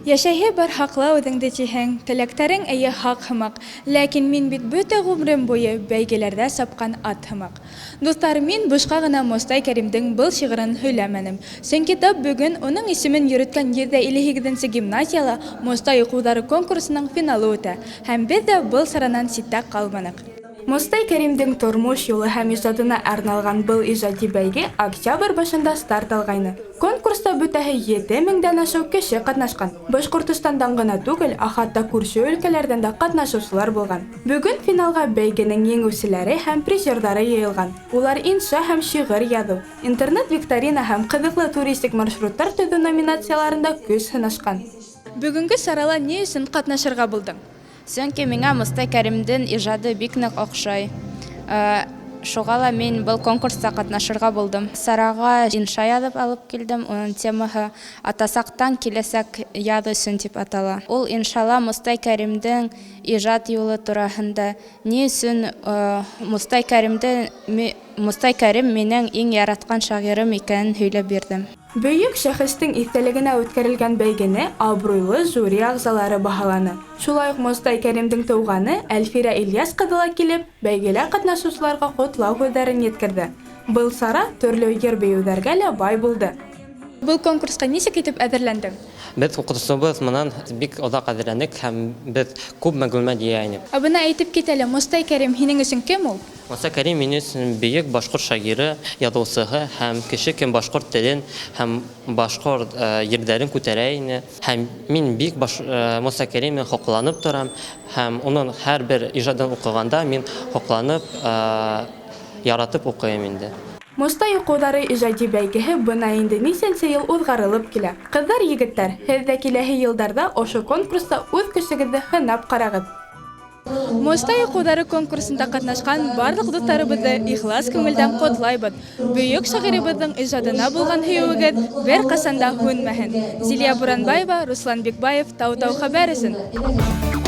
Яшәйһе бар хаклы үҙеңде тиһең, теләктәрең әйе хак һымак, ләкин мин бит бөтә ғүмрем буйы бәйгеләрдә сапҡан ат һымак. Дуҫтар, мин бушҡа ғына Мостай Кәримдең был шиғырын һөйләмәнем. Сөнки тап бөгөн уның исемен йөрөткән 758-нче гимназияла Мостай уҡыуҙары конкурсының финалы үтә, һәм беҙ ҙә был саранан ситтә ҡалманыҡ. Мостай Кәримдең тормош юлы һәм ижадына арналған был ижади бәйге октябрь башында старт алғайны. Конкурста бөтәһе 7000-дән ашыу кеше ҡатнашҡан. Башҡортостандан ғына түгел, хатта күрше өлкәләрҙән дә ҡатнашыусылар булған. Бөгөн финалға бәйгенең еңеүселәре һәм призерҙары йыйылған. Улар инша һәм шиғыр яҙыу, интернет-викторина һәм ҡыҙыҡлы туристик маршруттар төҙөү номинацияларында көс һынашҡан. Бөгөнгө сарала ни өсөн ҡатнашырға булдың? Сөнки миңә Мостай Кәримдең ижады бик ныҡ оҡшай. Шуға ла мин был конкурста ҡатнашырға булдым. Сараға инша яҙып алып килдем. Уның темаһы «Атасаҡтан киләсәк яҙ өсөн» тип атала. Ул иншалла Мостай Кәримдең ижад юлы тураһында, ни өсөн Мостай Кәрим минең иң яратҡан шағирым икәнен һөйләп бирҙем. Бөйөк шәхестең иҫтәлегенә үткәрелгән бәйгене абруйлы жюри ағзалары баһаланы. Шулай уҡ Мостай Кәримдең тыуғаны Әлфирә Ильяс ҡыҙы ла килеп, бәйгелә ҡатнашыусыларға ҡотлау һүҙҙәрен еткерҙе. Был сара төрлө йыр-бейеүҙәргә лә бай булды. Был конкурсҡа нисек итеп әҙерләндең? Беҙ уҡытыусыбыҙ менән бик оҙаҡ әҙерләнек һәм беҙ күп мәғлүмәт йыя инек. Бына әйтеп кит әле, Мостай Кәрим һинең өсөн кем ул? Мостай Кәрим минең өсөн бөйөк башҡорт шағиры, яҙыусыһы һәм кеше кем башҡорт телен һәм башҡорт ерҙәрен күтәрә ине. Һәм мин бик Мостай Кәримен һоҡланып торам һәм уның һәр бер ижадын уҡығанда мин һоҡланып, яратып уҡыйым инде. Мостай уҡыуҙары ижади бәйгеһе бына инде нисәнсе йыл уҙғарылып килә. Ҡыҙҙар, егеттәр, һеҙ ҙә киләһе йылдарҙа ошо конкурста үҙ көсөгөҙҙө һынап ҡарағыҙ. Мостай уҡыуҙары конкурсында ҡатнашҡан барлыҡ дуҫтарыбыҙҙы ихлас күңелдән ҡотлайбыҙ. Бөйөк шағирыбыҙҙың ижадына булған һөйөүегеҙ бер ҡасан да һүнмәһен. Зилиә Буранбаева, Руслан Бикбаев, Тау-Тау хәбәр өсөн.